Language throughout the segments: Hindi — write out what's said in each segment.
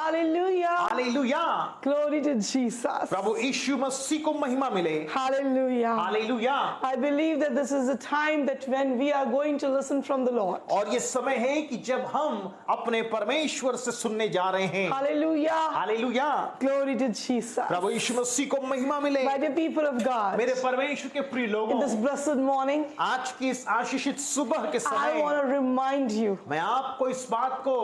Hallelujah. Hallelujah, Glory to Jesus. प्रभु यीशु मसीह को महिमा मिले। Hallelujah. Hallelujah. I believe that this is a time that when we are going to listen from the Lord. और ये समय है कि जब हम अपने परमेश्वर से सुनने जा रहे हैं। Hallelujah. Hallelujah, Glory to Jesus. प्रभु यीशु मसीह को महिमा मिले। My dear people of God, मेरे परमेश्वर के प्रिय in लोगों, this blessed morning, आज की इस आशीषित सुबह के I समय want to remind you मैं आपको इस बात को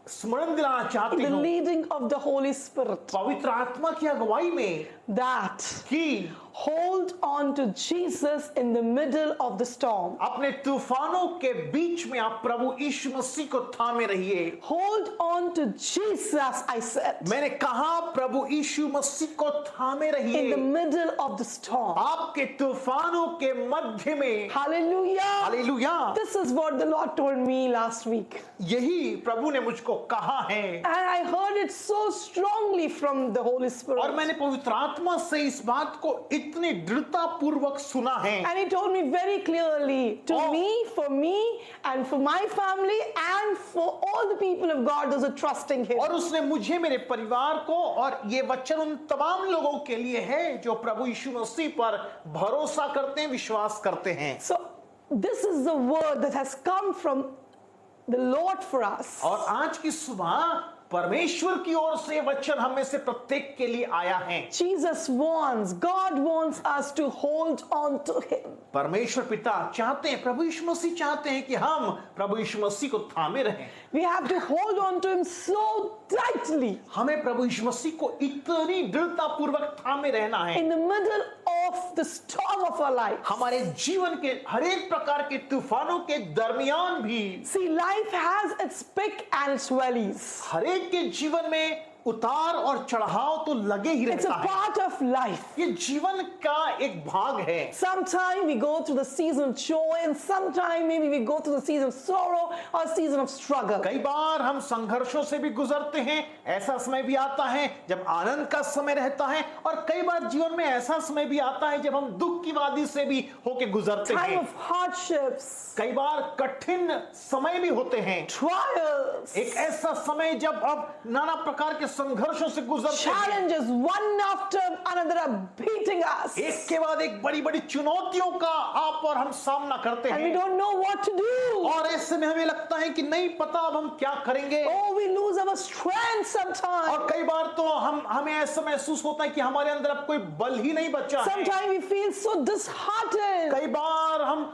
स्मरण दिलाना in चाहती the हूँ, leading of the Holy Spirit पवित्र आत्मा की अगुवाई में, that कि hold on to Jesus in the middle of the storm. अपने तूफानों के बीच में आप प्रभु यीशु मसीह को थामे रहिए। Hold on to Jesus, I said, मैंने कहा प्रभु यीशु मसीह को थामे in the रहिए middle of the storm. आपके तूफानों के मध्य में। Hallelujah. Hallelujah, This is what the Lord told me last week. यही प्रभु ने मुझको कहा है And I heard it so strongly from the Holy और Spirit. मैंने पवित्र आत्मा से इस बात को इतनी दृढ़ता पूर्वक सुना है। And he told me very clearly to Oh. me, for me, and for my family, and for all the people of God, those who are trusting Him. और उसने मुझे, मेरे परिवार को, और ये वचन उन तमाम लोगों के लिए है जो प्रभु यीशु मसीह पर भरोसा करते हैं, विश्वास करते हैं। So, this is the word that has come from the Lord for us. और आज की सुबह परमेश्वर की ओर से वचन हम में से प्रत्येक के लिए आया है। Jesus wants, God wants us to hold on to Him. परमेश्वर पिता चाहते हैं, प्रभु यीशु मसीह चाहते हैं कि हम प्रभु यीशु मसीह को थामे रहें। We have to hold on to Him so tightly हमें प्रभु यीशु मसीह को इतनी दृढ़ता पूर्वक थामे रहना है। in the middle of the storm of our life. हमारे जीवन के हर एक प्रकार के तूफानों के दरमियान भी, See, life has its peak and its valleys. हर एक के जीवन में उतार और चढ़ाव तो लगे ही It's a रहता है। part of life. ये जीवन का एक भाग है। Sometimes we go through the season of joy, and sometimes maybe we go through the season of sorrow or season of struggle. कई बार हम संघर्षों से भी गुजरते हैं, ऐसा समय भी आता है जब आनंद का समय रहता है, और कई बार जीवन में ऐसा समय भी आता है जब हम दुख की वादी से भी होके गुजरते Time हैं। of hardships, कई बार कठिन समय भी होते हैं, trials, एक ऐसा समय जब अब नाना प्रकार के संघर्षों से गुजरते हैं, challenges one after another are beating us, एक के बाद एक बड़ी बड़ी चुनौतियों का आप और हम सामना करते and we हैं, don't know what to do. और ऐसे में हमें लगता है कि नहीं पता अब हम क्या करेंगे। Oh, we lose our strength sometimes. और कई बार तो हमें ऐसा महसूस होता है कि हमारे अंदर अब कोई बल ही नहीं बचा है। Sometimes we feel so disheartened. कई बार हम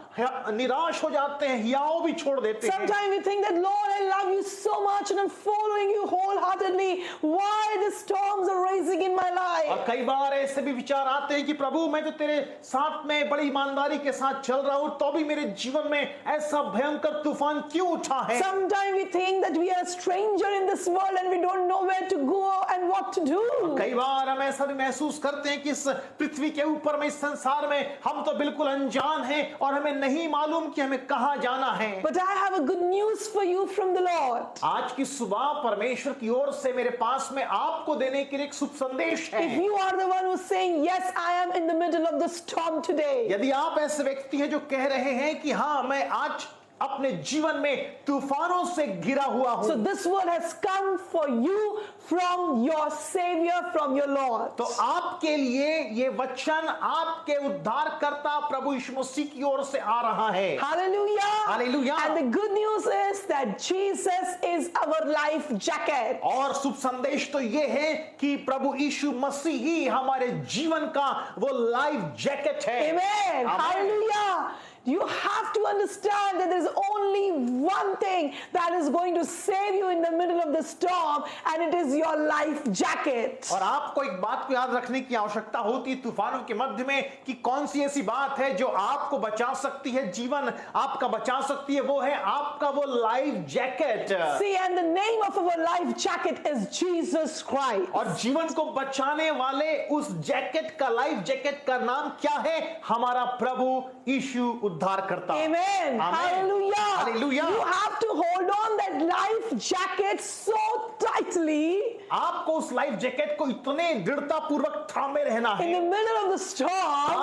निराश हो जाते हैं, हियाव भी छोड़ देते हैं। Sometimes we think that, Lord, I love you so much and I'm following you wholeheartedly. Why the storms are rising in my और life? कई बार ऐसे भी विचार आते हैं कि प्रभु मैं तो तेरे साथ में बड़ी ईमानदारी के साथ चल रहा हूं, तो भी मेरे जीवन में ऐसा भयंकर तूफान क्यों उठा है। Sometimes we think that we are a stranger in this world and we don't know where to go and what to do. कई बार हम ऐसा भी महसूस करते हैं कि इस पृथ्वी के ऊपर में, इस संसार में हम तो बिल्कुल अनजान हैं और हमें नहीं मालूम कि हमें कहां जाना है। But I have a good news for you from the Lord. आज की सुबह परमेश्वर की ओर से मेरे पास में आपको देने के लिए एक शुभ संदेश है। If you are the one who's saying, yes, I am in the middle of the storm today, यदि आप ऐसे व्यक्ति हैं जो कह रहे हैं कि हाँ मैं आज अपने जीवन में तूफानों से घिरा हुआ हूं, so this word has come for you from your Savior, from your Lord. तो आपके लिए ये वचन आपके उद्धारकर्ता प्रभु यीशु मसीह की ओर से आ रहा है। Hallelujah. Hallelujah. And the good news is that Jesus is our life jacket. और शुभ संदेश तो ये है कि प्रभु यीशु मसीह ही हमारे जीवन का वो लाइफ जैकेट है। Amen. Amen. Hallelujah. You have to understand that there is only one thing that is going to save you in the middle of the storm, and it is your life jacket. और आपको एक बात को याद रखने की आवश्यकता होती है तूफानों के मध्य में कि कौन सी ऐसी बात है जो आपको बचा सकती है, जीवन आपका बचा सकती है, वो है आपका वो life jacket. See, and the name of our life jacket is Jesus Christ. और जीवन को बचाने वाले उस जैकेट का, लाइफ जैकेट का नाम क्या है? हमारा प्रभु यीशु उद्धारकर्ता। Amen. Hallelujah. Hallelujah. You have to hold on that life jacket so tightly. आपको उस लाइफ जैकेट को इतने दृढ़ता पूर्वक थामे रहना in है the middle of the storm.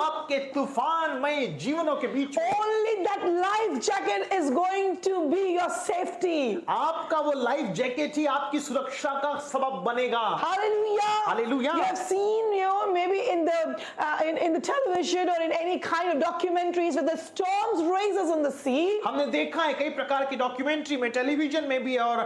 आपके तूफानमय जीवनों के बीच में Only that life jacket is going to be your safety. आपका वो लाइफ जैकेट ही आपकी सुरक्षा का सबब बनेगा Hallelujah. Hallelujah. You have seen, maybe in the television or in any kind of documentaries where the storms raises on the sea. हमने देखा है कई प्रकार की डॉक्यूमेंट्री में टेलीविजन में भी और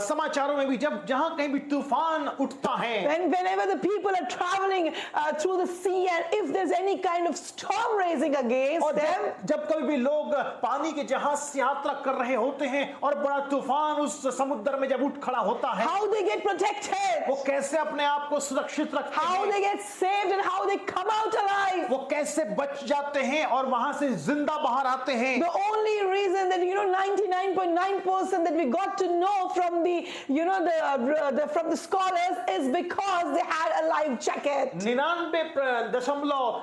समाचारों में भी जब जहां कहीं भी तूफान उठता है Whenever the people are traveling through the sea, and if there's any kind of storm raising against और them, जब कभी भी लोग पानी के जहाज से यात्रा कर रहे होते हैं और बड़ा तूफान उस समुद्र में जब उठ खड़ा होता है how they get protected, वो कैसे अपने आप को सुरक्षित रखते how हैं they get saved, and how they come out alive. वो कैसे बच जाते हैं और वहां से जिंदा बाहर आते हैं The only reason that 99.9% that we got to know from the from the scholars is because they had a life jacket.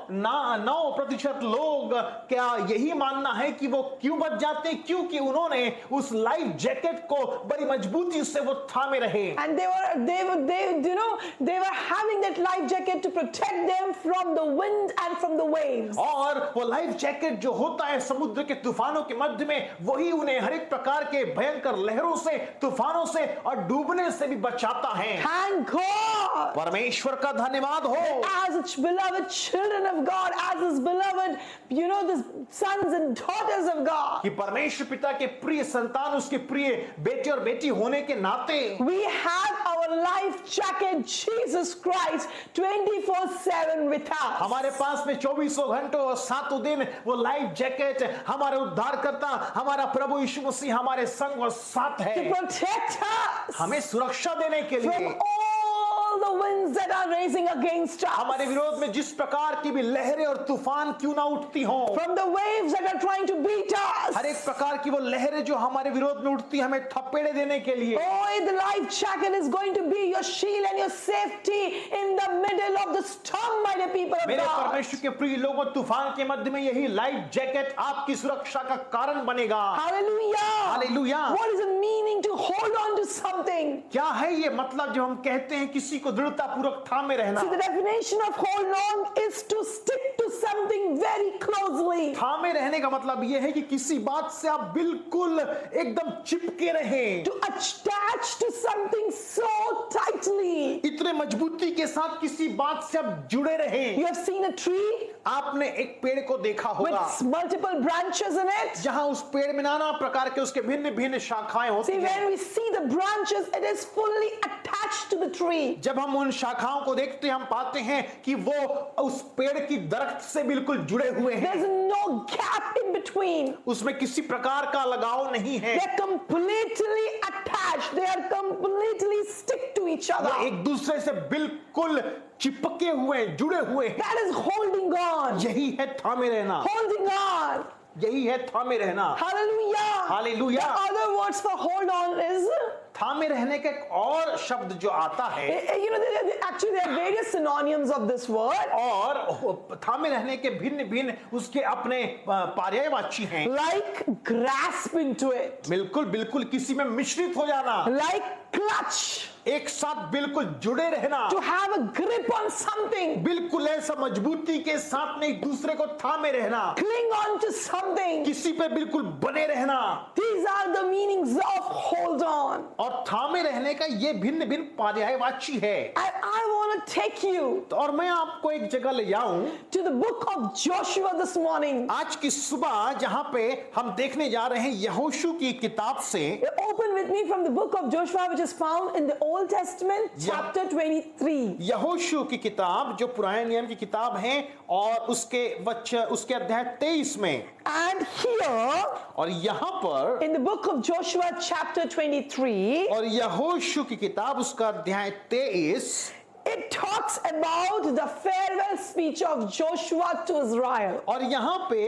99.9% लोग क्या यही मानना है कि वो क्यों बच जाते हैं क्योंकि उन्होंने उस लाइफ जैकेट को बड़ी मजबूती से वो थामे रहे And they were having that life jacket to protect them from the wind and from the waves. और वो लाइफ जैकेट जो होता है समुद्र के तूफानों के मध्य में वही उन्हें हर एक प्रकार के भयंकर लहरों से तूफानों से और डूबने से भी बचाता है Thank God. परमेश्वर का धन्यवाद हो As its beloved children of God, as His beloved, the sons and daughters of God, कि परमेश्वर पिता के प्रिय संतान उसके प्रिय बेटे और बेटी होने के नाते we have our life jacket, Jesus Christ, 24/7 with us. हमारे पास में 24 घंटों और 7 दिन वो लाइफ जैकेट हमारे उद्धारकर्ता हमारा प्रभु यीशु मसीह हमारे संग और साथ To है protect us हमें सुरक्षा देने के from लिए all the winds that are raising against us, हमारे विरोध में जिस प्रकार की भी लहरें और तूफान क्यों ना उठती हों from the waves that are trying to beat us. हर एक प्रकार की वो लहरें जो हमारे विरोध में उठती हमें थपेड़े देने के लिए Oh, the life jacket is going to be your shield and your safety in the middle of the storm, my dear people of मेरे God. परमेश्वर के प्रिय लोगों तूफान के मध्य में यही लाइफ जैकेट आपकी सुरक्षा का कारण बनेगा Hallelujah. Hallelujah. What is the meaning to hold on to something? क्या है ये मतलब जो हम कहते हैं किसी को दृढ़ता पूर्वक थामे रहना See, the definition of hold on is to stick to something very closely. थामे रहने का मतलब ये है कि किसी बात से आप बिल्कुल एकदम चिपके रहें To attach to something so tightly. इतने मजबूती के साथ किसी बात से आप जुड़े रहें You have seen a tree आपने एक पेड़ को देखा होगा with multiple branches in it. जहां उस पेड़ में नाना प्रकार के उसके भिन्न भिन्न शाखाएं होती See, हैं when we see the branches, it is fully attached to the tree. जब हम उन शाखाओं को देखते हैं हम पाते हैं कि वो उस पेड़ की दरख्त से बिल्कुल जुड़े हुए हैं There's no gap in between. उसमें किसी प्रकार का लगाव नहीं है They're completely attached. They are completely stick to each वो other. एक दूसरे से बिल्कुल चिपके हुए जुड़े हुए हैं That is holding on. यही है थामे रहना Holding on. यही है थामे रहना Hallelujah. Hallelujah. The other words for hold on is, थामे रहने का एक और शब्द जो आता है actually there are various synonyms of this word. और थामे रहने के भिन्न भिन्न उसके अपने पर्यायवाची हैं Like grasp into it. बिल्कुल बिल्कुल किसी में मिश्रित हो जाना Like clutch. एक साथ बिल्कुल जुड़े रहना To have a grip on something. बिल्कुल ऐसा मजबूती के साथ में एक दूसरे को थामे रहना Cling on to something. किसी पे बिल्कुल बने रहना These are the meanings of hold on. और थामे रहने का ये भिन्न भिन्न पर्यायवाची है And I want to take you और मैं आपको एक जगह ले जाऊं to the book of Joshua this morning. आज की सुबह जहां पे हम देखने जा रहे हैं यहोशू की किताब से Open with me from the book of Joshua, which is found in the Old Testament, chapter 23. यहोशू की किताब जो पुराने नियम की किताब है और उसके अध्याय 23 में And here, और यहाँ पर in the book of Joshua, chapter 23, और यहोशू की किताब उसका अध्याय 23 it talks about the farewell speech of Joshua to Israel. और यहाँ पे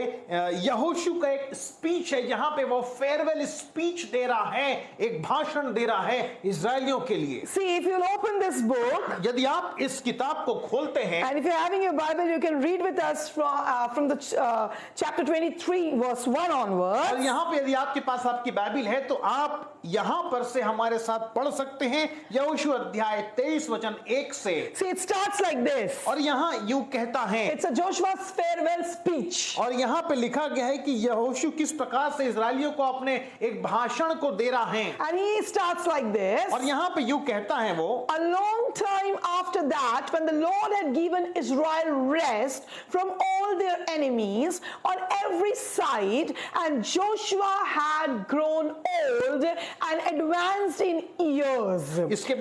यहोशू का एक स्पीच है जहाँ पे वो फेयरवेल स्पीच दे रहा है, एक भाषण दे रहा है इजरायलियों के लिए। See, if you'll open this book, यदि आप इस किताब को खोलते हैं, and if you're having your Bible, you can read with us from the chapter 23, verse 1 और onwards. यहाँ पे यदि आपके पास आपकी बाइबिल है तो आप यहाँ पर से हमारे साथ पढ़ सकते हैं यहोशू अध्याय 23 वचन 1 से। See, it starts like this. और यहाँ यूं कहता है, It's a Joshua's farewell speech. और यहाँ पे लिखा गया है कि यहोशू किस प्रकार से इजरायलियों को अपने एक भाषण को दे रहा है। And he starts like this. और यहाँ पे यूं कहता है वो, A long time after that, when the Lord had given Israel rest from all their enemies on every side, and Joshua had grown old and advanced in years. इसके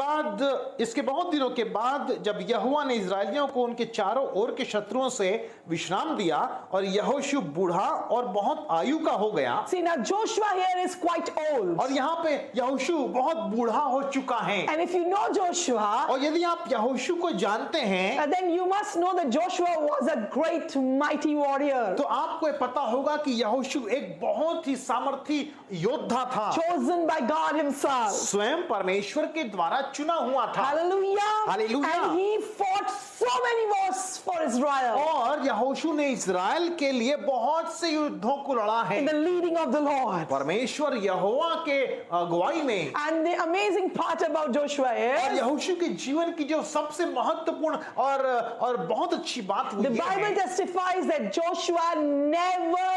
बहुत दिनों के बाद जब यहोवा ने इजरायलियों को उनके चारों ओर के शत्रुओं से विश्राम दिया और यहोशू बूढ़ा और बहुत आयु का हो गया। See, now Joshua here is quite old. और यहाँ पे यहोशू बहुत बूढ़ा हो चुका है। And if you know Joshua, और यदि आप यहोशू को जानते हैं then you must know that Joshua was a great mighty warrior, तो आपको ये पता होगा कि यहोशू एक बहुत ही सामर्थी योद्धा था, chosen by God himself. स्वयं परमेश्वर के द्वारा चुना हुआ था। Hallelujah. Hallelujah. And he fought so many wars for Israel और यहोशू ने इजराइल के लिए बहुत से युद्धों को लड़ा है in the leading of the Lord. परमेश्वर यहोवा के अगुवाई में। And the amazing part about Joshua और is यहोशू के जीवन की जो सबसे महत्वपूर्ण और बहुत अच्छी बात वो the ये Bible है testifies that Joshua never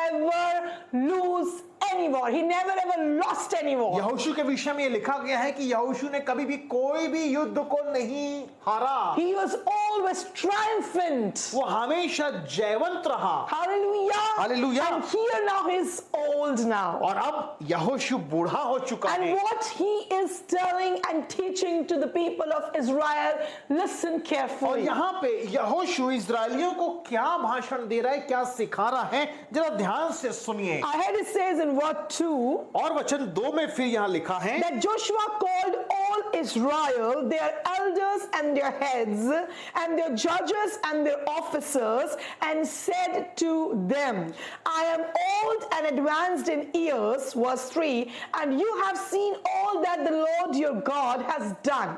ever lose any war. He never ever lost any war. यहोशू के विषय में ये लिखा गया है कि यहोशू ने कभी भी कोई भी युद्ध को नहीं हारा, He was always triumphant. वो हमेशा जयवंत रहा। Hallelujah. Hallelujah. And here now he's old now. और अब यहोशू बूढ़ा हो चुका And है। what he is telling and teaching to the people of Israel, listen और carefully. यहाँ पे यहोशू इजरायलियों को क्या भाषण दे रहा है, क्या सिखा रहा है, जरा ध्यान से सुनिए। Ahead it says in verse 2 और वचन 2 में फिर यहाँ लिखा है that Joshua called all Israel, their elders and their heads, and their judges and their officers, and said to them, I am old and advanced in years, verse 3, and you have seen all that the Lord your God has done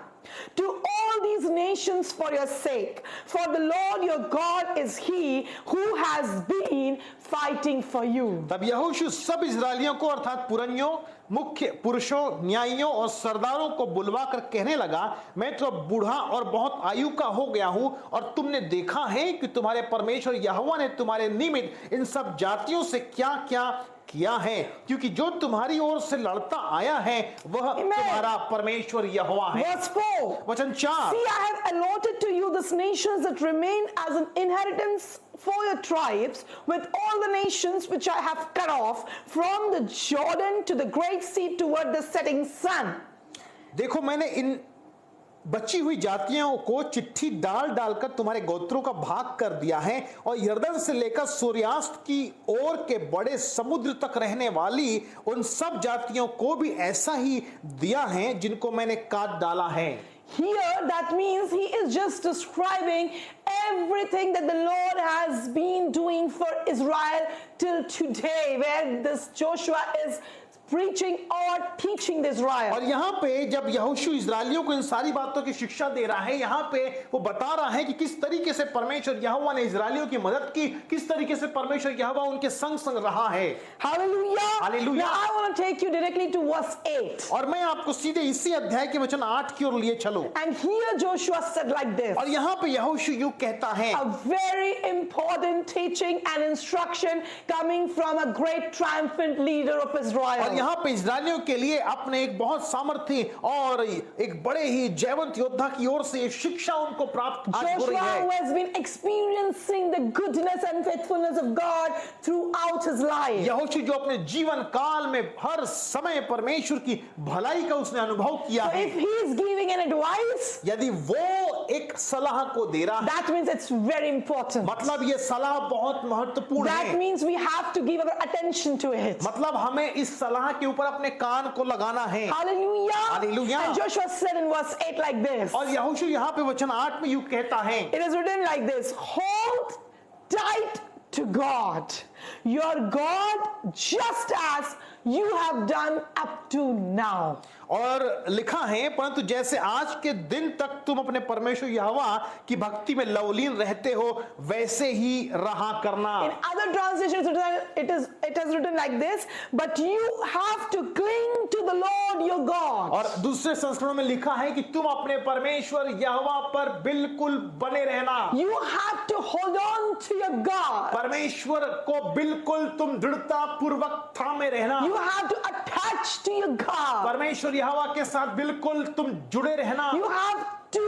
to all these nations for your sake. For the Lord your God is he who has been fighting for you. तब यहोशू सब इजरायलियों को अर्थात पुरनियों, मुख्य पुरुषों, न्यायियों और सरदारों को बुलवा कर कहने लगा, मैं तो अब बूढ़ा और बहुत आयु का हो गया हूं और तुमने देखा है कि तुम्हारे परमेश्वर यहोवा ने तुम्हारे निमित्त इन सब जातियों से क्या क्या किया है, क्योंकि जो तुम्हारी ओर से लड़ता आया है वह तुम्हारा परमेश्वर यहोवा है। Verse 4. वचन 4, See, I have allotted to you these nations that remain as an inheritance for your tribes, with all the nations which I have cut off from the Jordan to the great sea toward the setting sun. देखो मैंने इन बची हुई जातियों को चिट्ठी डाल डालकर तुम्हारे गोत्रों का भाग कर दिया है और यरदन से लेकर सूर्यास्त की ओर के बड़े समुद्र तक रहने वाली उन सब जातियों को भी ऐसा ही दिया है जिनको मैंने काट डाला है। Here, that means he is just describing everything that the Lord has been doing for Israel till today, where this Joshua is preaching or teaching Israel. और यहाँ पे जब यहोशू इजरायलियों को इन सारी बातों की शिक्षा दे रहा है, यहाँ पे वो बता रहा है कि किस तरीके से परमेश्वर यहोवा ने इजरायलियों की मदद की, किस तरीके से परमेश्वर यहोवा उनके संग संग रहा है। Hallelujah. Hallelujah. Now I want to take you directly to verse 8. और मैं आपको सीधे इसी अध्याय के वचन 8 की ओर लिए चलूं। And here Joshua said like this. और यहाँ पे यहोशू यूं कहता है, A very important teaching and instruction coming from a great triumphant leader of और Israel. यहाँ पे इजरायलियों के लिए अपने एक बहुत सामर्थी और एक बड़े ही जयवंत योद्धा की ओर से शिक्षा उनको प्राप्त आज हो रही Joshua, who है। has been experiencing the goodness and faithfulness of God throughout his life. यहोशू जो अपने जीवन काल में हर समय परमेश्वर की भलाई का उसने अनुभव किया So है, if he is giving an advice, यदि वो एक सलाह को दे रहा है, that means it's very important. मतलब ये सलाह बहुत महत्वपूर्ण That है। means we have to give our attention to it. मतलब हमें इस सलाह वहां के ऊपर अपने कान को लगाना है। Hallelujah. Hallelujah. And Joshua said in verse 8 like this. और यहोशू यहाँ पे वचन 8 में यूं कहता है, It is written like this: hold tight to God, your God, just as you have done up to now. और लिखा है, परंतु जैसे आज के दिन तक तुम अपने परमेश्वर यहोवा की भक्ति में लवलीन रहते हो, वैसे ही रहा करना। In other translations, it has written like this: but you have to cling to the Lord your God. और दूसरे संस्करणों में लिखा है कि तुम अपने परमेश्वर यहोवा पर बिल्कुल बने रहना। You have to hold on to your God. परमेश्वर को बिल्कुल तुम दृढ़ता पूर्वक थामे रहना। You have to attach to your God. परमेश्वर यहोवा के साथ बिल्कुल तुम जुड़े रहना। You have to,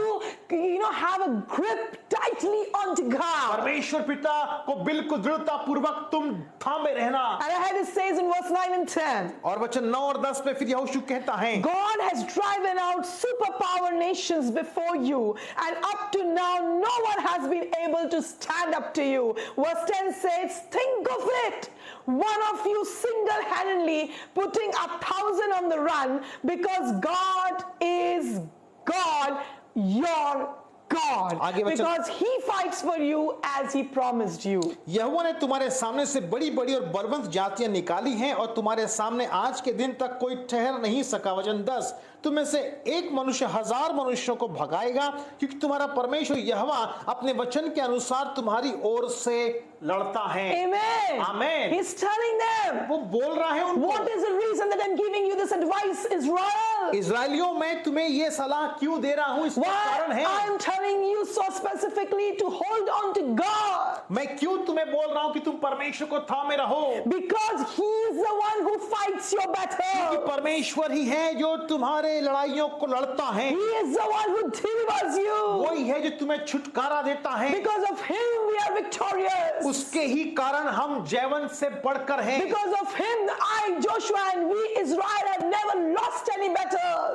have a grip tightly onto God. परमेश्वर पिता को बिल्कुल दृढ़ता पूर्वक तुम थामे रहना। And ahead it says in verse 9 and 10. और वचन 9 और 10 पे फिर यहोशू कहता है, God has driven out superpower nations before you, and up to now no one has been able to stand up to you. Verse 10 says, think of it, one of you single-handedly putting 1,000 on the run, because God is God, your God, because he fights for you as he promised you. यहोवा ने तुम्हारे सामने से बड़ी बड़ी और बलवंत जातियां निकाली हैं, और तुम्हारे सामने आज के दिन तक कोई ठहर नहीं सका। वचन 10, तुम में से एक मनुष्य 1000 मनुष्यों को भगाएगा, क्योंकि तुम्हारा परमेश्वर यहोवा अपने वचन के अनुसार तुम्हारी ओर से लड़ता है। Amen. Amen. He's telling them. वो बोल रहा है उनको, What is the reason that I'm giving you this advice, Israel? इस्राएलियों, मैं तुम्हें ये सलाह क्यों दे रहा हूं, इसका कारण Why है। I'm telling you so specifically to hold on to God? मैं क्यों तुम्हें बोल रहा हूं कि तुम परमेश्वर को थामे रहो? Because he is the one who fights your कि battle. परमेश्वर ही है जो तुम्हारे लड़ाइयों को लड़ता है। He is the one who delivers you. वही है जो तुम्हें छुटकारा देता है। Because of him we are victorious. उसके ही कारण हम जयवंत से बढ़कर हैं। Because of him I, Joshua, and we Israel have never lost any battle.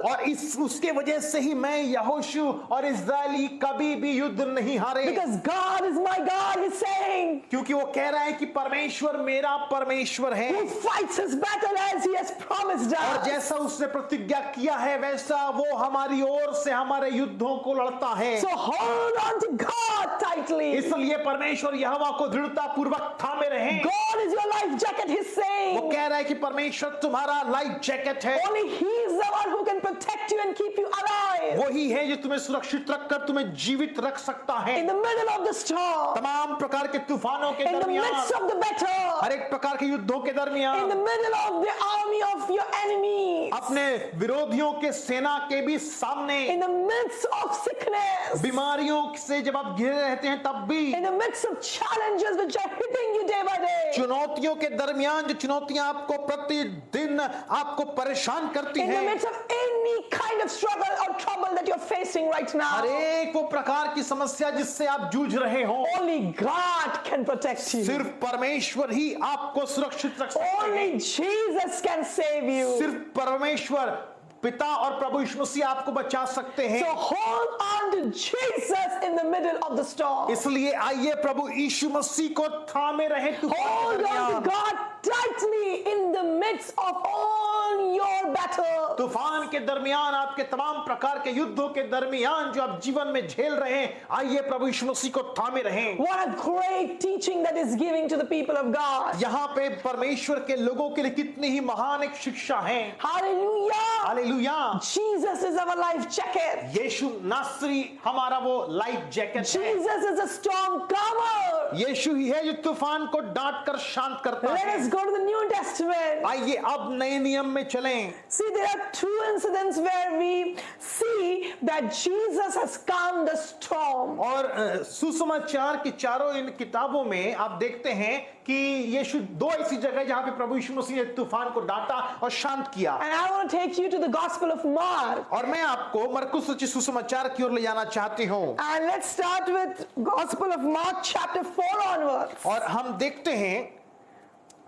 और उसके वजह से ही मैं यहोशू और इस्राएली कभी भी युद्ध नहीं हारे। Because God is my God, he's saying. क्योंकि वो कह रहा है कि परमेश्वर मेरा परमेश्वर है, Who fights his battle as he has promised और us. जैसा उसने प्रतिज्ञा किया है वैसा वो हमारी ओर से हमारे युद्धों को लड़ता है। So hold on to God tightly. इसलिए परमेश्वर यहोवा को दृढ़ता पूर्वक थामे रहें। God is your life jacket, he's वो saying. कह रहा है कि परमेश्वर तुम्हारा लाइफ जैकेट है। Only he is the one who can protect you and keep you alive. वही है जो तुम्हें सुरक्षित रखकर तुम्हें जीवित रख सकता है। In the middle of the storm. तमाम प्रकार के तूफानों के In the दरमियान, midst of the battle. हर एक प्रकार के युद्धों के In the दरमियान, middle of the army of your enemies. अपने विरोधियों के सेना के भी सामने, In the midst of sickness. बीमारियों से जब आप घिरे रहते हैं तब भी, In the midst of challenges which are hitting you day by day. चुनौतियों के दरमियान जो चुनौतियां आपको प्रतिदिन आपको परेशान करती In the हैं, midst of any kind of struggle or trouble that you're facing right now. हर एक वो प्रकार की समस्या जिससे आप जूझ रहे हो, Only God can protect you. सिर्फ परमेश्वर ही आपको सुरक्षित रख सकते हैं। Only Jesus can save you. सिर्फ परमेश्वर पिता और प्रभु यीशु मसीह आपको बचा सकते हैं। So hold on to Jesus in the middle of the storm. इसलिए आइए प्रभु यीशु मसीह को थामे रहे तूफान के Hold on दरमियान। to God tightly in the midst of all your battle. तूफान के दरमियान, आपके तमाम प्रकार के युद्धों के दरमियान जो आप जीवन में झेल रहे हैं, आइए प्रभु यीशु मसीह को थामे रहें। What a great teaching that is giving to the people of God. यहाँ पे परमेश्वर के लोगों के लिए कितनी ही महान एक शिक्षा है। Hallelujah. Hallelujah. Jesus is our life jacket. यीशु नासरी हमारा वो लाइफ जैकेट है। Jesus is a storm calmer. यीशु ही है जो तूफान को डांट कर शांत करता Let us है। go to the New Testament. आइए अब नए नियम में चलें। See, there are two incidents where we see that Jesus has calmed the storm. और सुसमाचार की चारों इन किताबों में आप देखते हैं कि यीशु दो ऐसी जगह जहां पे प्रभु यीशु मसीह ने तूफान को डांटा और शांत किया। And I want to take you to the Gospel of Mark. और मैं आपको मरकुस रचित सुसमाचार की ओर ले जाना चाहती हूं। And let's start with Gospel of Mark chapter 4 onwards. और हम देखते हैं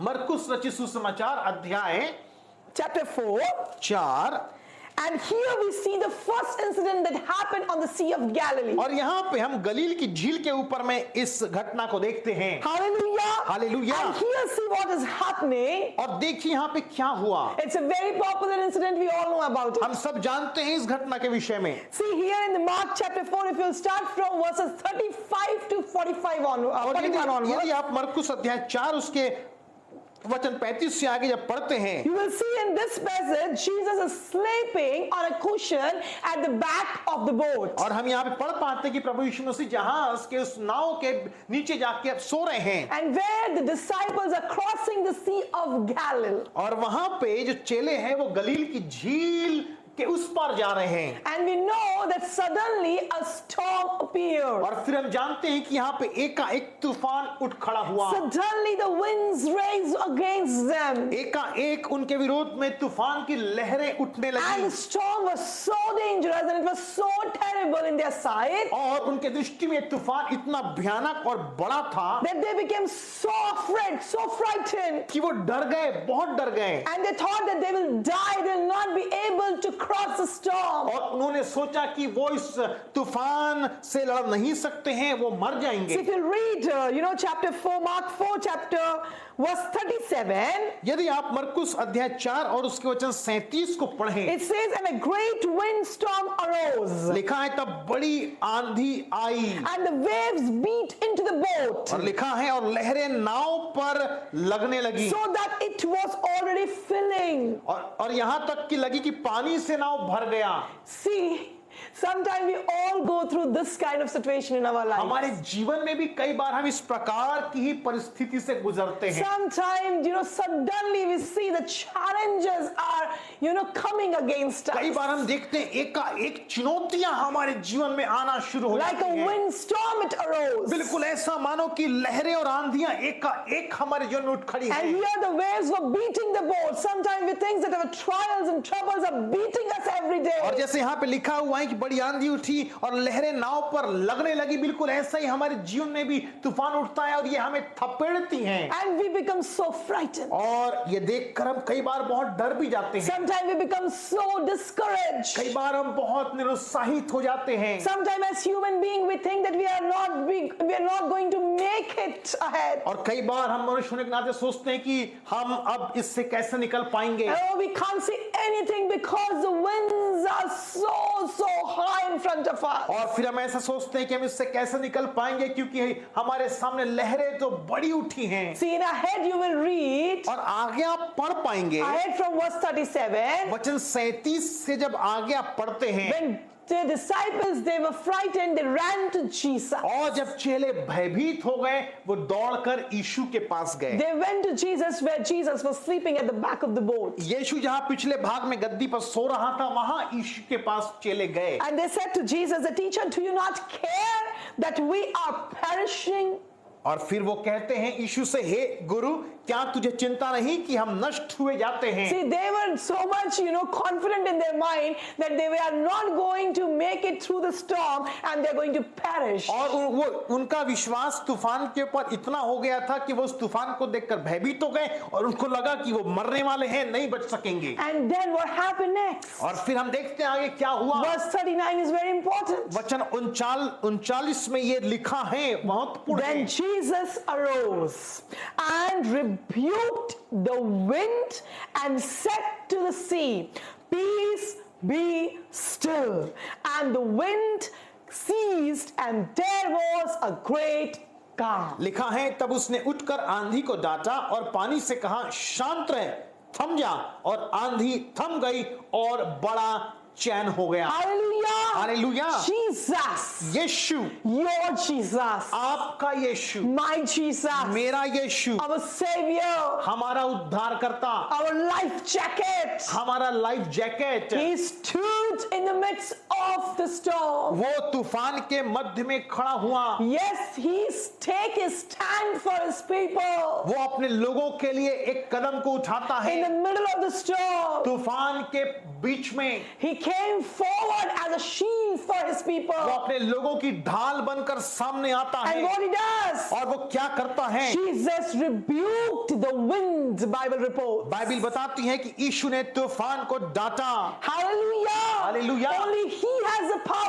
मरकुस रचित सुसमाचार अध्याय Chapter 4. 4। And here we see the first incident incident that happened on the Sea of Galilee. और यहाँ पे हम गलील की झील के ऊपर में इस घटना को देखते हैं। Hallelujah. Hallelujah. And here see what is happening. और देखिए यहाँ पे क्या हुआ। It's a very popular incident, we all know about it. हम सब जानते हैं इस घटना के विषय में। See here in the Mark chapter 4, if you'll start from verses 35 to 45 onward, और 41 onward, यदि आप मरकुस अध्याय 4 उसके वचन 35 से आगे जब पढ़ते हैं, you will see in this passage Jesus is sleeping on a cushion at the back of the boat. और हम यहाँ पे पढ़ पाते हैं कि प्रभु यीशु मसीह जहाज के उस नाव के नीचे जाके अब सो रहे हैं। And where the disciples are crossing the Sea of Galilee. और वहां पे जो चेले हैं वो गलील की झील के उस पार जा रहे हैं। And we know that suddenly a storm appeared. और फिर हम जानते हैं कि यहाँ पे एकाएक तूफान उठ खड़ा हुआ। Suddenly the winds raised against them. एकाएक उनके विरोध में तूफान की लहरें उठने And लगी the storm was so dangerous and it was so terrible in their sight और उनके दृष्टि में तूफान इतना भयानक और बड़ा था that they became so afraid, so frightened. कि वो डर गए, बहुत डर गए। And they thought that they will die, they will not be able to cross the storm. और उन्होंने सोचा कि वो इस तूफान से लड़ नहीं सकते हैं, वो मर So जाएंगे। if you read, chapter 4, Mark 4, chapter verse 37, यदि आप मरकुस अध्याय 4 और उसके वचन 37 को पढ़ें, it says, and a great windstorm arose, लिखा है तब बड़ी आंधी आई and the waves beat into the boat, और लिखा है और लहरें नाव पर लगने लगी so that it was already filling. और यहां तक कि लगी कि पानी से नाव भर गया। See, sometimes we all go through this kind of situation in our life. हमारे जीवन में भी कई बार हम इस प्रकार की ही परिस्थिति से गुजरते हैं। Sometimes, suddenly we see the challenges are, coming against us. कई बार हम देखते हैं एकाएक चुनौतियां हमारे जीवन में आना शुरू हो Like जाती a हैं। windstorm it arose. बिल्कुल ऐसा मानो कि लहरें और आंधियां एकाएक हमारे जीवन में उठ खड़ी And हैं। here the waves were beating the boat. Sometimes we think that our trials and troubles are beating us every day. और जैसे यहाँ पे लिखा हुआ है कि बड़ी आंधी उठी और लहरें नाव पर लगने लगी, बिल्कुल ऐसा ही हमारे जीवन में भी तूफान उठता है और ये हमें थपेड़ती हैं। And we become so frightened. और ये देखकर हम कई बार बहुत डर भी जाते हैं। Sometimes we become so discouraged. कई बार हम बहुत निरुत्साहित हो जाते हैं। Sometimes as human being we think that we are not going to make it ahead. और कई बार हम मनुष्य होने के नाते सोचते हैं कि हम अब इससे कैसे निकल पाएंगे। Oh, we can't see anything because the winds are so high in front of us. और फिर हम ऐसा सोचते हैं कि हम इससे कैसे निकल पाएंगे क्योंकि हमारे सामने लहरें तो बड़ी उठी हैं। See, in ahead you will read, और आगे आप पढ़ पाएंगे ahead from verse 37, वचन 37 से जब आगे आप पढ़ते हैं, when the disciples, they were frightened, they ran to Jesus. और जब चेले भयभीत हो गए वो दौड़कर यीशु के पास गए। They went to Jesus where Jesus was sleeping at the back of the boat. यीशु जहां पिछले भाग में गद्दी पर सो रहा था वहां यीशु के पास चेले गए। And they said to Jesus, the teacher, do you not care that we are perishing? और फिर वो कहते हैं यीशु से, हे गुरु, क्या तुझे चिंता नहीं कि हम नष्ट हुए जाते हैं? See, they were so much, confident in their mind that they were not going to make it through the storm and they're going to perish. और वो उनका विश्वास तूफान के ऊपर इतना हो गया था कि वो उस तूफान को देखकर भयभीत हो गए और उनको लगा कि वो मरने वाले हैं, नहीं बच सकेंगे। And then what happened next? और फिर हम देखते हैं आगे क्या हुआ। Verse 39 is very important. वचन 39 में ये लिखा है, महत्वपूर्ण है। Then Jesus arose and rebuked the wind and said to the sea, peace be still. And the wind ceased and there was a great calm. लिखा है तब उसने उठकर आंधी को डांटा और पानी से कहा, शांत रह, थम जा, और आंधी थम गई और बड़ा चैन हो गया। Hallelujah. Hallelujah. Jesus. Yeshu, Your Jesus. आपका यीशु, My Jesus. मेरा यीशु, Our Savior. हमारा उद्धारकर्ता, Our life jacket. हमारा life jacket, He stood in the midst of the storm. वो तूफान के मध्य में खड़ा हुआ। Yes, he take his stand for his people. वो अपने लोगों के लिए एक कदम को उठाता है In the middle of the storm, तूफान के बीच में। he came forward as a shield for his वो people. अपने लोगों की ढाल बनकर सामने आता And है what he does, और वो क्या करता है? Jesus rebuked the wind, Bible report. Bible बताती है कि यीशु ने तूफान को डांटा। Hallelujah. Hallelujah. Only he has the power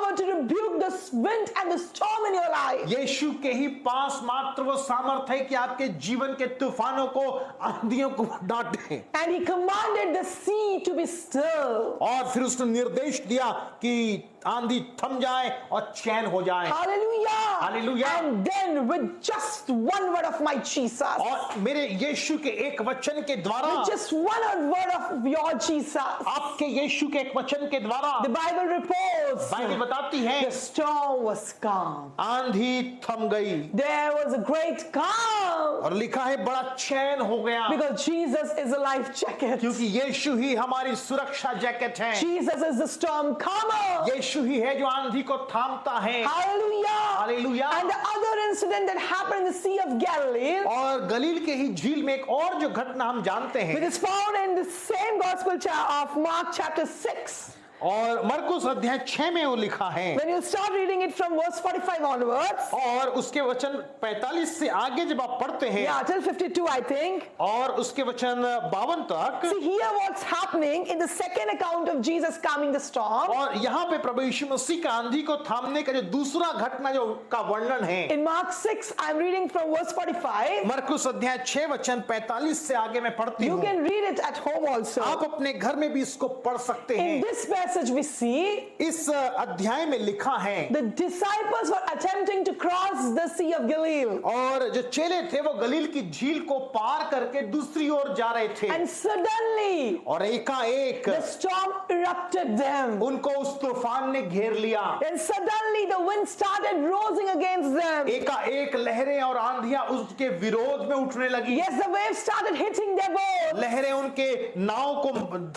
wind and the storm in your life. यीशु के ही पास मात्र वो सामर्थ्य है कि आपके जीवन के तूफानों को, आंधियों को डांटे। And he commanded the sea to be still. और फिर उसने निर्देश दिया कि आंधी थम जाए और चैन हो जाए। Hallelujah. Hallelujah. And then with just one word of my Jesus, और मेरे यीशु के एक वचन के द्वारा, with just one word of your Jesus, आपके यीशु के एक वचन के द्वारा, the Bible reports, बाइबल बताती है, the storm was calm. आंधी थम गई There was a great calm और लिखा है बड़ा चैन हो गया, because Jesus is a life jacket. क्योंकि यीशु ही हमारी सुरक्षा जैकेट है। Jesus is the storm calmer. यीशु ही है जो आंधी को थामता है। Hallelujah. Hallelujah. And the other incident that happened in the Sea of Galilee, और गलील के ही झील में एक और जो घटना हम जानते which हैं, is found in the same gospel of Mark chapter 6. और मरकुस अध्याय 6 में वो लिखा है, When you start reading it from verse 45 onwards, और उसके वचन 45 से आगे जब आप पढ़ते हैं, yeah, till 52 I think. और उसके वचन 52 तक, See here what's happening in the second account of Jesus calming the storm. और यहाँ पे प्रभु यीशु मसीह का आंधी को थामने का जो दूसरा घटना जो का वर्णन है, In Mark 6, I'm reading from verse 45. मरकुस अध्याय 6 वचन 45 से आगे मैं पढ़ती You हूँ। can read it at home also. आप अपने घर में भी इसको पढ़ सकते In हैं। this passage we see इस अध्याय में लिखा है, the disciples were attempting to cross the Sea of Galilee. और जो चेले थे वो गलील की झील को पार करके दूसरी ओर जा रहे थे, And suddenly और एकाएक the storm erupted them. उनको उस तूफान ने घेर लिया। Then suddenly the wind started rising against them. एकाएक लहरें और आंधियां उसके विरोध में उठने लगी। Yes, the waves started hitting their boat. लहरें उनके नाव को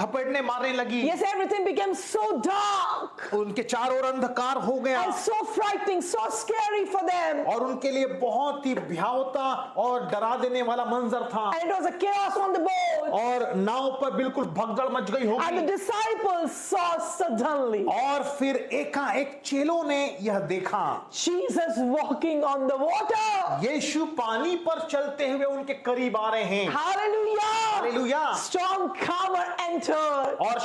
धपेटने मारने लगी। Yes, everything became so dark उनके चारों ओर अंधकार हो गया, and so frightening, so scary for them. और उनके लिए बहुत ही भयावता और डरा देने वाला मंजर था, And it was a chaos on the boat. और नाव पर बिल्कुल भगदड़ मच गई And the होगी। disciples saw suddenly और फिर एकाएक चेलों ने यह देखा, Jesus walking on the water. यीशु पानी पर चलते हुए उनके करीब आ रहे हैं। Hallelujah. Hallelujah. Storm calmer entered. और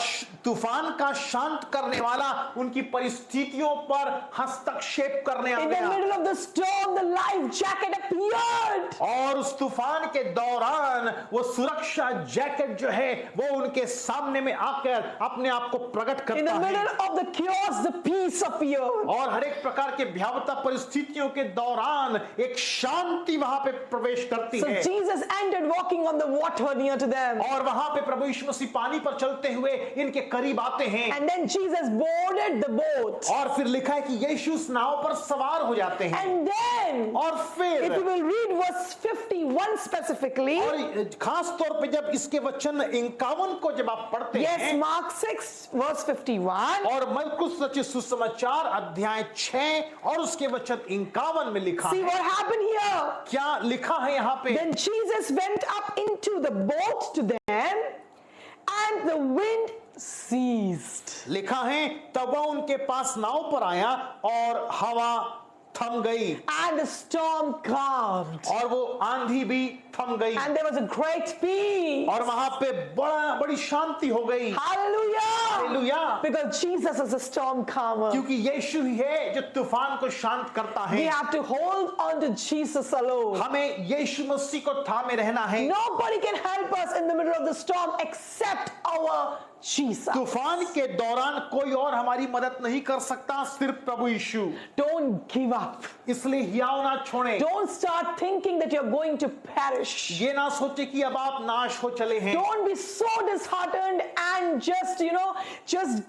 तूफान का शांत करने वाला उनकी परिस्थितियों पर हस्तक्षेप करने आ In the गया, middle of the storm, the life jacket appeared. और उस तूफान के दौरान वो सुरक्षा जैकेट जो है वो उनके सामने में आकर अपने आप को प्रकट In the करता middle है, of the chaos, the peace appeared. और हर एक प्रकार के भयावता परिस्थितियों के दौरान एक शांति वहां पे प्रवेश करती So है, Jesus entered walking on the water near to them. और वहां पे प्रभु यीशु मसीह पानी पर चलते हुए इनके करीब आते हैं। And then Jesus boarded the boat. और फिर लिखा है कि यीशु उस नाव पर सवार हो जाते हैं, And then, और if फिर you will read verse 51 specifically, और खास तौर पे जब इसके वचन 51 को जब आप पढ़ते yes, हैं, Mark 6, verse 51, और मरकुस रचित सुसमाचार अध्याय 6 और उसके वचन 51 में लिखा see है, what happened here. क्या लिखा है यहाँ पे? Then Jesus went up into the boat to them, and the wind ceased. लिखा है तब वह उनके पास नाव पर आया और हवा थम गई, And the storm calmed. और वो आंधी भी थम गई, And there was a great peace. और वहां पे बड़ी शांति हो गई। Hallelujah. Hallelujah. Because Jesus is a storm calmer. क्योंकि यीशु ही है जो तूफान को शांत करता We है। have to hold on to Jesus alone. हमें यीशु मसीह को थामे रहना है। Nobody can help us in the middle of the storm except our Jesus. तूफान के दौरान कोई और हमारी मदद नहीं कर सकता, सिर्फ प्रभु यीशु। Don't give up. इसलिए हियाव ना छोड़ें। Don't start thinking that you're going to perish. ये ना सोचे कि अब आप नाश हो चले हैं। Don't be so disheartened and just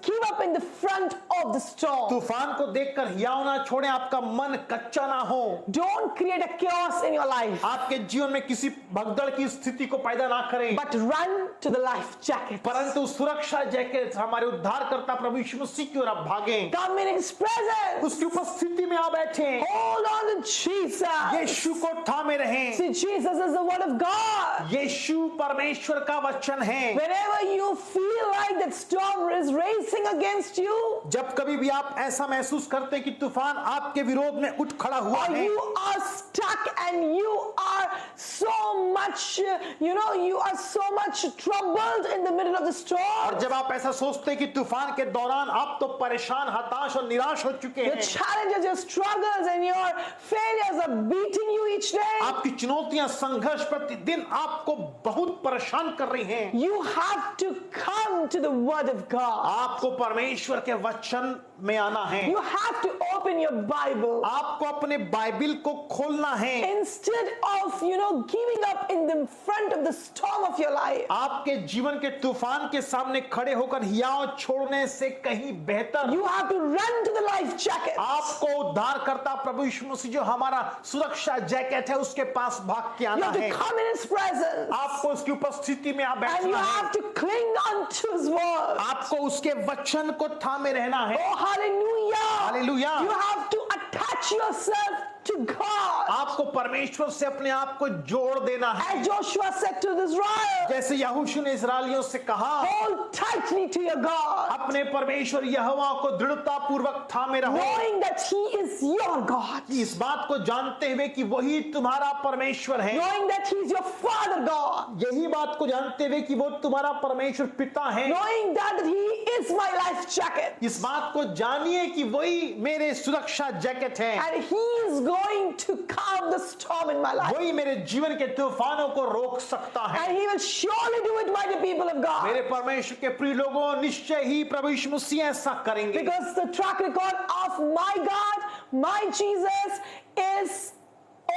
give up in the front of the storm. तूफान को देखकर हियाव ना छोड़ें, आपका मन कच्चा ना हो। Don't create a chaos in your life, आपके जीवन में किसी भगदड़ की स्थिति को पैदा ना करें, but run to the life jacket. परंतु सुरक्षा जैकेट हमारे उद्धारकर्ता प्रभु यीशु मसीह की ओर आप भागें, Come in His presence. उसकी उपस्थिति में आ बैठें, Hold on to Jesus. यीशु को थामे रहें। See, Jesus is the Word of God. यीशु परमेश्वर का वचन है। Whenever you feel like that storm is racing against you, जब कभी भी आप ऐसा महसूस करते हैं कि तूफान आपके विरोध में उठ खड़ा हुआ or है, you are stuck and you are so much, you are so much troubled in the middle of the storm. और जब आप ऐसा सोचते हैं कि तूफान के दौरान आप तो परेशान, हताश और निराश हो चुके Your हैं, challenges, your struggles, and your failures are beating you each day. आपकी चुनौतियां, संघर्ष प्रतिदिन आपको बहुत परेशान कर रही हैं, You have to come to the Word of God. आपको परमेश्वर के वचन में आना है, You have to open your Bible. आपको अपने बाइबिल को खोलना है। Instead of, giving up in the front of the storm of your life, आपके जीवन के तूफान के सामने खड़े होकर हियाव छोड़ने से कहीं बेहतर you have to run to the life jacket. आपको उद्धारकर्ता प्रभु यीशु मसीह जो हमारा सुरक्षा जैकेट है उसके पास भाग के You आना have to है, come in His presence. आपको उसकी उपस्थिति में आप And you बैठना है, have to cling on to His word. आपको उसके वचन को थामे रहना है। Oh, hallelujah. Hallelujah. You have to attach yourself to God. आपको परमेश्वर से अपने आप को जोड़ देना है, As Joshua said to Israel, जैसे यहोशू ने इस्राएलियों से कहा, hold tightly to your God, अपने परमेश्वर यहोवा को दृढ़ता पूर्वक थामे रहो, knowing that He is your God, इस बात को जानते हुए कि वही तुम्हारा परमेश्वर है, knowing that He is your Father God, यही बात को जानते हुए कि वो तुम्हारा परमेश्वर पिता है, knowing that He is my life jacket, इस बात को जानिए कि वही मेरे सुरक्षा जैकेट है, and He is going to calm the storm in my life, वही मेरे जीवन के तूफानों को रोक सकता है। and He will surely do it, mighty people of God, मेरे परमेश्वर के प्रिय लोगों, निश्चय ही प्रभु यीशु मसीह ऐसा करेंगे, because the track record of my God, my Jesus, is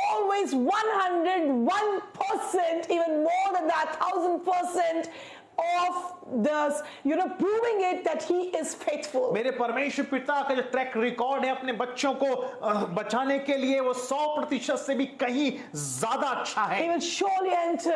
always 101%, even more than that, 1000% of this, proving it that He is faithful. मेरे परमेश्वर पिता का जो ट्रैक रिकॉर्ड है अपने बच्चों को बचाने के लिए, वो 100% से भी कहीं ज्यादा अच्छा He है। will surely enter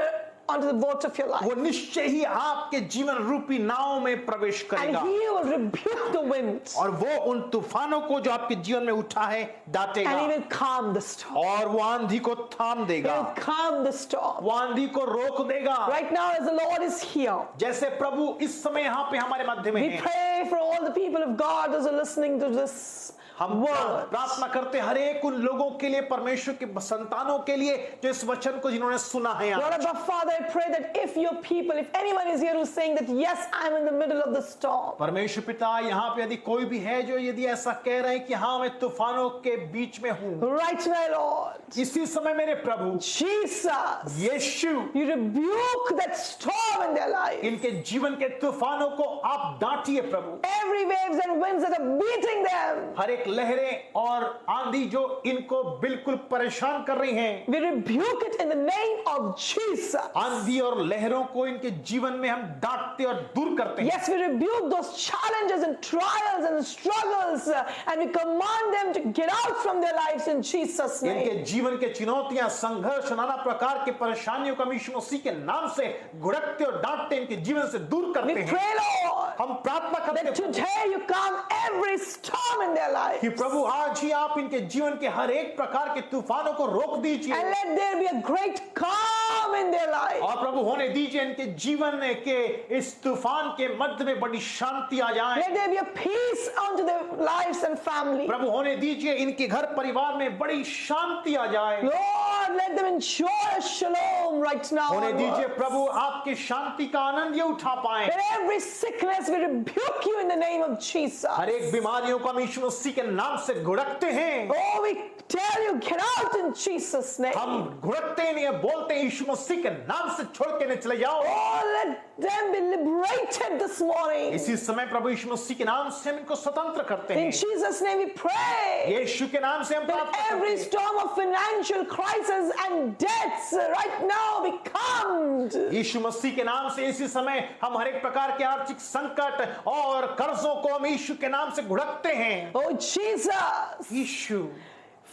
onto the boat of your life, वो निश्चय ही आपके जीवन रूपी नाव में प्रवेश and करेगा, He will rebuke the wind, और वो उन तूफानों को जो आपके जीवन में उठा है and He डांटेगा, will calm the storm. और वो आंधी को थाम He देगा, will calm the storm. वो आंधी को रोक देगा। Right now, as the Lord is here, जैसे प्रभु इस समय यहाँ पे हमारे मध्य में we है, pray for all the people of God those who are listening to this हम word. प्रार्थना करते हर एक उन लोगों के लिए, परमेश्वर के संतानों के लिए जो इस वचन को जिन्होंने सुना है। Lord आज above, Father, I pray that if your people, if anyone is here who's saying that yes, I'm in the middle of the storm, परमेश्वर पिता, यहाँ पे यदि कोई भी है जो यदि ऐसा कह रहे हैं कि हाँ मैं तूफानों के बीच में हूँ, right now, Lord, इसी समय मेरे प्रभु Jesus, Yeshu, you rebuke that storm in their life. इनके जीवन के तूफानों को आप डांटिए प्रभु। Every waves and winds that are beating them, हर एक लहरें और आंधी जो इनको बिल्कुल परेशान कर रही हैं, we rebuke it in the name of Jesus. आंधी और लहरों को इनके जीवन में हम डांटते और दूर करते हैं। Yes, we rebuke those challenges and trials and struggles, and we command them to get out from their lives in Jesus' इनके name. जीवन के चुनौतियां, संघर्ष, नाना प्रकार की परेशानियों को हम यीशु मसीह के नाम से घुड़कते और डांटते इनके जीवन से दूर We करते हैं। pray, Lord, हम प्रार्थना करते that हैं today you calm every storm in their life, कि प्रभु आज ही आप इनके जीवन के हर एक प्रकार के तूफानों को रोक दीजिए, and let there be a great calm in their life. और प्रभु होने दीजिए इनके जीवन के इस तूफान के मध्य में बड़ी शांति आ जाए। Let there be a peace unto their lives and family. प्रभु होने दीजिए इनके घर परिवार में बड़ी शांति आ जाए। Lord, let them enjoy shalom right now. होने दीजिए onwards. प्रभु आपके शांति का आनंद ये उठा पाए। Let every sickness we rebuke you in the name of Jesus. हर एक बीमारियों को हम यीशु मसीह के नाम से घुड़कते हैं। Oh, we tell you, get out in Jesus' name. हम घुड़कते नहीं है, बोलते हैं यीशु मसीह के नाम से छोड़ के न चले जाओ। Oh, let them be liberated this morning. इसी समय प्रभु यीशु मसीह के नाम से हम इनको स्वतंत्र करते हैं। In Jesus' name we pray. यीशु के नाम से हम That प्रार्थना करते every हैं। storm of financial crisis and debts right now be calmed. यीशु मसीह के नाम से इसी समय हम हर एक प्रकार के आर्थिक संकट और कर्जों को हम यीशु के नाम से घुड़कते हैं। Oh, Jesus, Yeshu,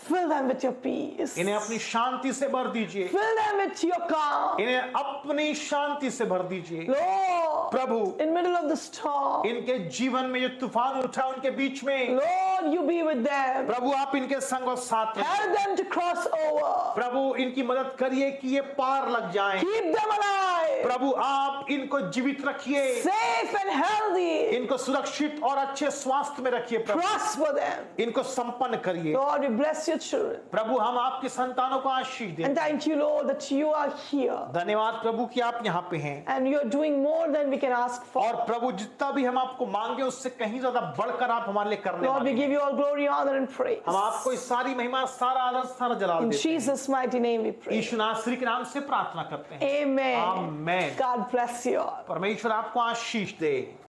fill them with your peace. इन्हें अपनी शांति से भर दीजिए, Fill them with your calm. इन्हें अपनी शांति से भर दीजिए। Lord, Prabhu, in middle of the storm, इनके जीवन में जो तूफान उठा उनके बीच में, Lord, you be with them. प्रभु आप इनके संग और साथ रहिए। Help them to cross over. प्रभु इनकी मदद करिए कि ये पार लग जाएं। Keep them alive. alive, प्रभु आप इनको जीवित रखिए, safe and healthy. इनको सुरक्षित और अच्छे स्वास्थ्य में रखिए प्रभु, Prosper them. इनको संपन्न करिए। Lord, we bless your children. प्रभु हम आपकी संतानों को आशीष दें। And thank you, Lord, that you are here. धन्यवाद प्रभु कि आप यहाँ पे हैं, And you're doing more than we can ask for. और प्रभु जितना भी हम आपको मांगे उससे कहीं ज्यादा बढ़कर आप हमारे लिए करने Lord, वाले we हैं। give you all glory, honor, and praise. हम आपको इस सारी महिमा सारा आदर सारा जलाल In देते हैं। Jesus' mighty name we pray. यीशु नासरी के नाम से प्रार्थना करते हैं, Amen. Amen. God bless you all. परमेश्वर आपको आशीष दे।